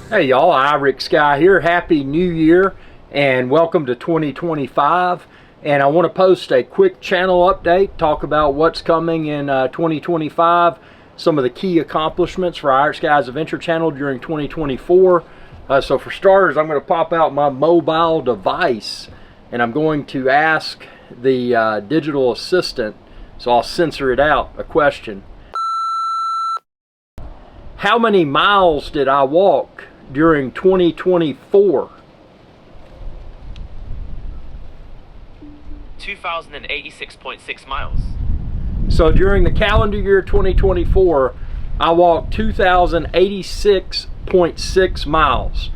Hey y'all, IrixGuy here. Happy New Year and welcome to 2025. And I want to post a quick channel update, talk about what's coming in 2025, some of the key accomplishments for IrixGuy's Adventure channel during 2024. So for starters, I'm going to pop out my mobile device and I'm going to ask the digital assistant, so I'll censor it out, a question. How many miles did I walk during 2024? 2,086.6 miles. So during the calendar year 2024, I walked 2,086.6 miles.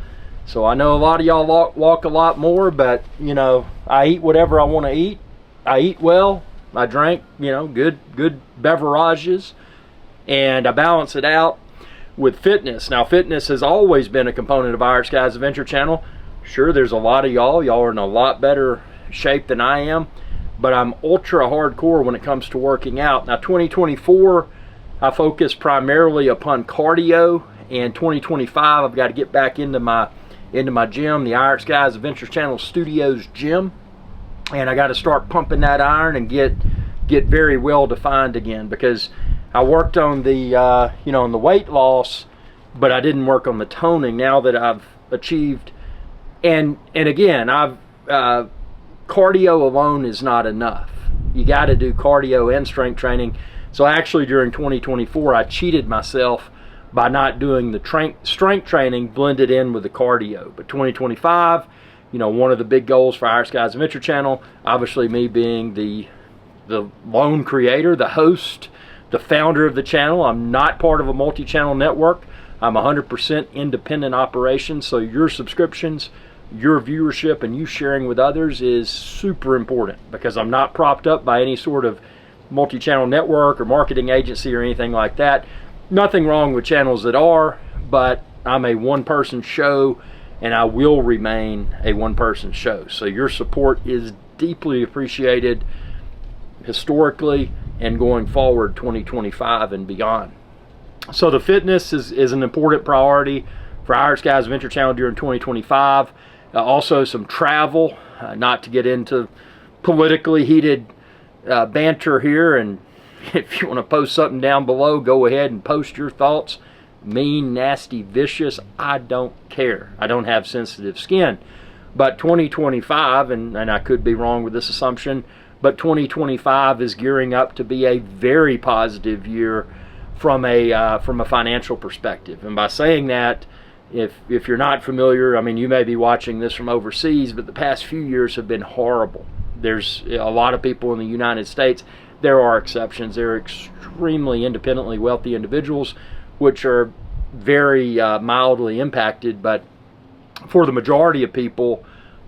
So I know a lot of y'all walk a lot more, but you know, I eat whatever I want to eat. I eat well. I drink, good beverages, and I balance it out with fitness. Now, fitness has always been a component of IrixGuy's Adventure channel. Sure, there's a lot of y'all are in a lot better shape than I am, but I'm ultra hardcore when it comes to working out. Now, 2024, I focus primarily upon cardio, and 2025, I've got to get back into my gym, the IrixGuy's Adventure channel Studios gym, and I got to start pumping that iron and get very well defined again, because I worked on the on the weight loss, but I didn't work on the toning. Now that I've achieved, and again, cardio alone is not enough. You got to do cardio and strength training. So actually, during 2024, I cheated myself by not doing the strength training blended in with the cardio. But 2025, one of the big goals for IrixGuy's Adventure channel, obviously me being the lone creator, the host, the founder of the channel. I'm not part of a multi-channel network. I'm 100% independent operation, so your subscriptions, your viewership, and you sharing with others is super important, because I'm not propped up by any sort of multi-channel network or marketing agency or anything like that. Nothing wrong with channels that are, but I'm a one-person show, and I will remain a one-person show. So your support is deeply appreciated historically and going forward 2025 and beyond. So the fitness is an important priority for IrixGuy's Adventure channel during 2025. Also some travel, not to get into politically heated banter here, and if you want to post something down below, go ahead and post your thoughts. Mean, nasty, vicious, I don't care. I don't have sensitive skin. But 2025, and I could be wrong with this assumption, but 2025 is gearing up to be a very positive year from a financial perspective. And by saying that, if you're not familiar, I mean, you may be watching this from overseas, but the past few years have been horrible. There's a lot of people in the United States. There are exceptions. There are extremely independently wealthy individuals, which are very mildly impacted. But for the majority of people,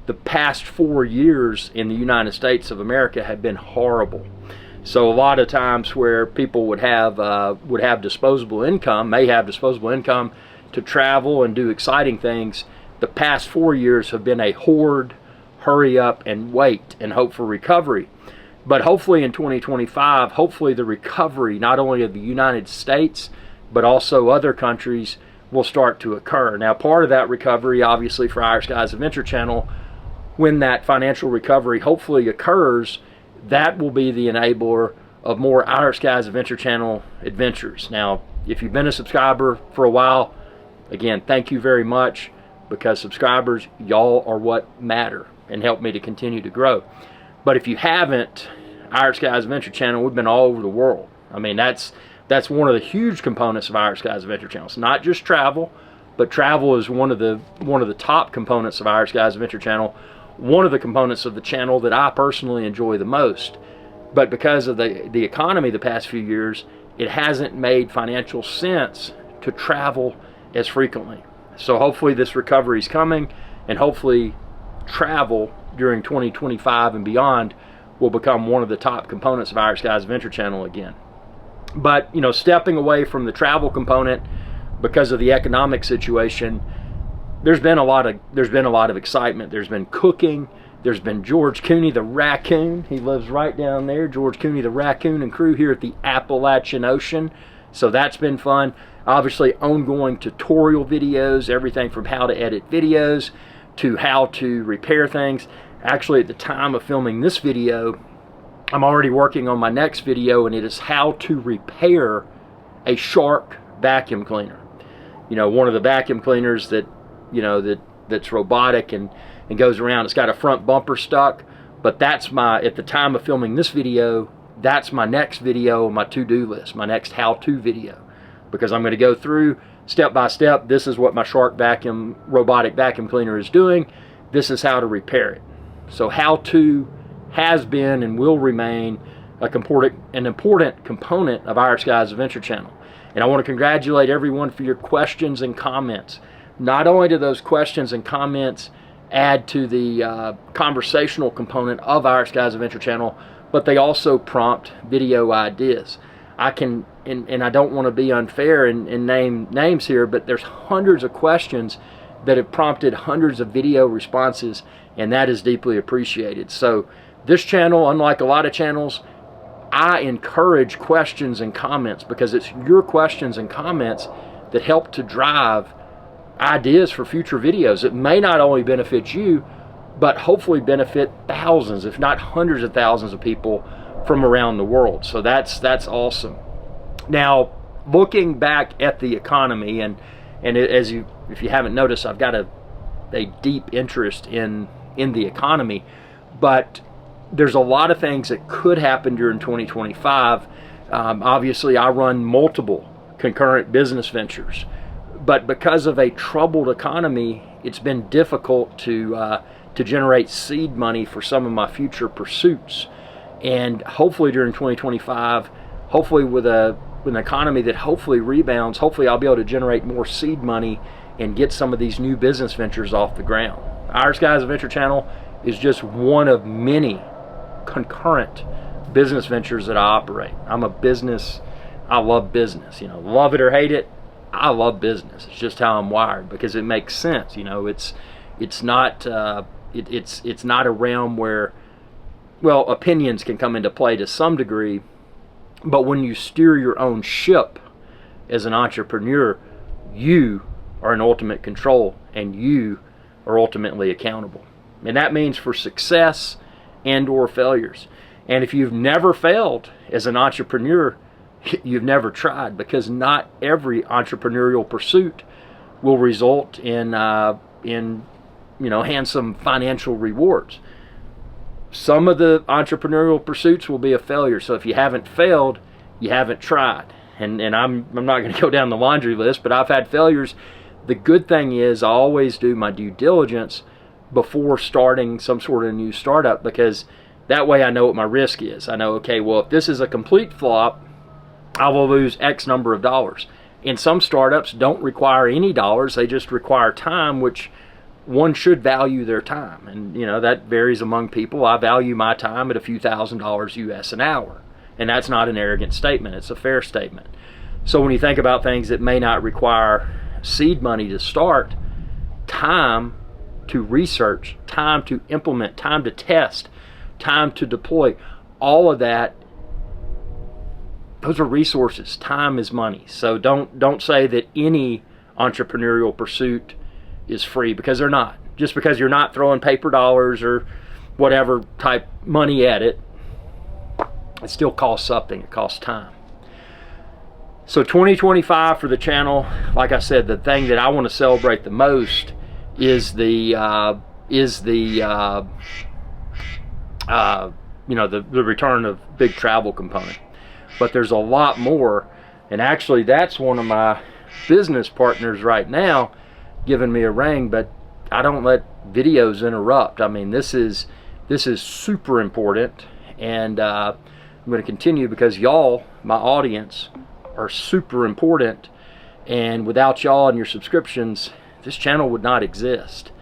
the past 4 years in the United States of America have been horrible. So a lot of times where people would have disposable income, may have disposable income to travel and do exciting things, the past 4 years have been a hoard, hurry up and wait and hope for recovery. But hopefully in 2025, hopefully the recovery not only of the United States but also other countries will start to occur. Now, part of that recovery, obviously, for IrixGuy's Adventure channel, when that financial recovery hopefully occurs, that will be the enabler of more IrixGuy's Adventure channel adventures. Now, if you've been a subscriber for a while, again, thank you very much, because subscribers, y'all are what matter and help me to continue to grow. But if you haven't, IrixGuy's Adventure channel, we've been all over the world. I mean, that's one of the huge components of IrixGuy's Adventure channel. It's not just travel, but travel is one of the top components of IrixGuy's Adventure channel. One of the components of the channel that I personally enjoy the most. But because of the economy the past few years, it hasn't made financial sense to travel as frequently. So hopefully this recovery is coming, and hopefully travel during 2025 and beyond will become one of the top components of IrixGuy's Adventure channel again. But stepping away from the travel component because of the economic situation, there's been a lot of excitement. There's been cooking. There's been George Cooney the raccoon. He lives right down there. George Cooney the raccoon and crew here at the Appalachian Ocean. So that's been fun. Obviously, ongoing tutorial videos, everything from how to edit videos to how to repair things. Actually, at the time of filming this video, I'm already working on my next video, and it is how to repair a Shark vacuum cleaner. You know, one of the vacuum cleaners that, you know, that's robotic and goes around. It's got a front bumper stuck, but that's my, at the time of filming this video, that's my next video on my to-do list, my next how-to video, because I'm going to go through step by step. This is what my Shark robotic vacuum cleaner is doing. This is how to repair it. So how-to has been and will remain an important component of IrixGuy's Adventure Channel. And I want to congratulate everyone for your questions and comments. Not only do those questions and comments add to the conversational component of IrixGuy's Adventure Channel, but they also prompt video ideas. I can, and I don't want to be unfair and name names here, but there's hundreds of questions that have prompted hundreds of video responses, and that is deeply appreciated. So this channel, unlike a lot of channels, I encourage questions and comments, because it's your questions and comments that help to drive ideas for future videos. It may not only benefit you, but hopefully benefit thousands, if not hundreds of thousands of people from around the world. So that's awesome. Now, looking back at the economy, and if you haven't noticed, I've got a deep interest in the economy, but there's a lot of things that could happen during 2025. Obviously, I run multiple concurrent business ventures, but because of a troubled economy, it's been difficult to generate seed money for some of my future pursuits. And hopefully during 2025, hopefully with an economy that hopefully rebounds, hopefully I'll be able to generate more seed money and get some of these new business ventures off the ground. IrixGuy's Adventure Channel is just one of many concurrent business ventures that I operate. I love business. You know, love it or hate it, I love business. It's just how I'm wired, because it makes sense. You know, it's not a realm where, well, opinions can come into play to some degree, but when you steer your own ship as an entrepreneur, you are in ultimate control, and you are ultimately accountable. And that means for success and or failures. And if you've never failed as an entrepreneur, you've never tried, because not every entrepreneurial pursuit will result in handsome financial rewards. Some of the entrepreneurial pursuits will be a failure. So if you haven't failed, you haven't tried. And I'm not going to go down the laundry list, but I've had failures. The good thing is I always do my due diligence before starting some sort of new startup, because that way I know what my risk is. I know, okay, well, if this is a complete flop, I will lose X number of dollars. And some startups don't require any dollars. They just require time, which one should value their time. And, you know, that varies among people. I value my time at a few $1,000s US an hour. And that's not an arrogant statement. It's a fair statement. So when you think about things that may not require seed money to start, time to research, time to implement, time to test, time to deploy, all of that, those are resources. Time is money. So don't say that any entrepreneurial pursuit is free, because they're not. Just because you're not throwing paper dollars or whatever type money at it, it still costs something. It costs time. So 2025 for the channel, like I said, the thing that I want to celebrate the most is the return of big travel component. But there's a lot more, and actually that's one of my business partners right now giving me a ring, but I don't let videos interrupt. I mean, this is super important, and I'm going to continue, because y'all, my audience, are super important, and without y'all and your subscriptions, this channel would not exist.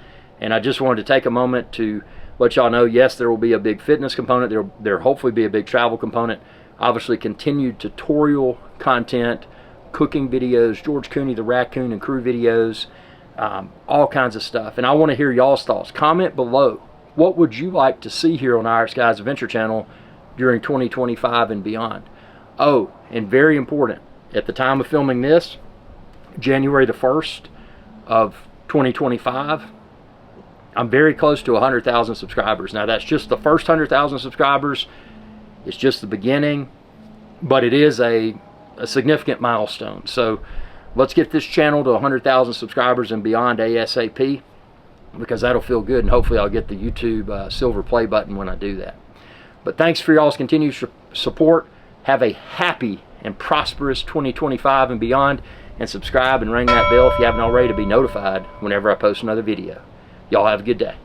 And I just wanted to take a moment to let y'all know, yes, there will be a big fitness component. There hopefully be a big travel component. Obviously, continued tutorial content, cooking videos, George Cooney the Raccoon and crew videos, all kinds of stuff. And I want to hear y'all's thoughts. Comment below. What would you like to see here on IrixGuy's Adventure Channel during 2025 and beyond? Oh, and very important, at the time of filming this, January the 1st of 2025, I'm very close to 100,000 subscribers. Now that's just the first 100,000 subscribers. It's just the beginning, but it is a significant milestone. So let's get this channel to 100,000 subscribers and beyond ASAP, because that'll feel good, and hopefully I'll get the YouTube silver play button when I do that. But thanks for y'all's continued support. Have a happy and prosperous 2025 and beyond, and subscribe and ring that bell if you haven't already to be notified whenever I post another video. Y'all have a good day.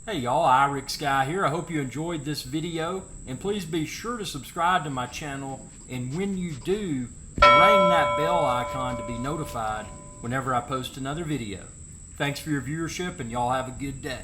Hey y'all, IrixGuy here. I hope you enjoyed this video, and please be sure to subscribe to my channel, and when you do, ring that bell icon to be notified whenever I post another video. Thanks for your viewership, and y'all have a good day.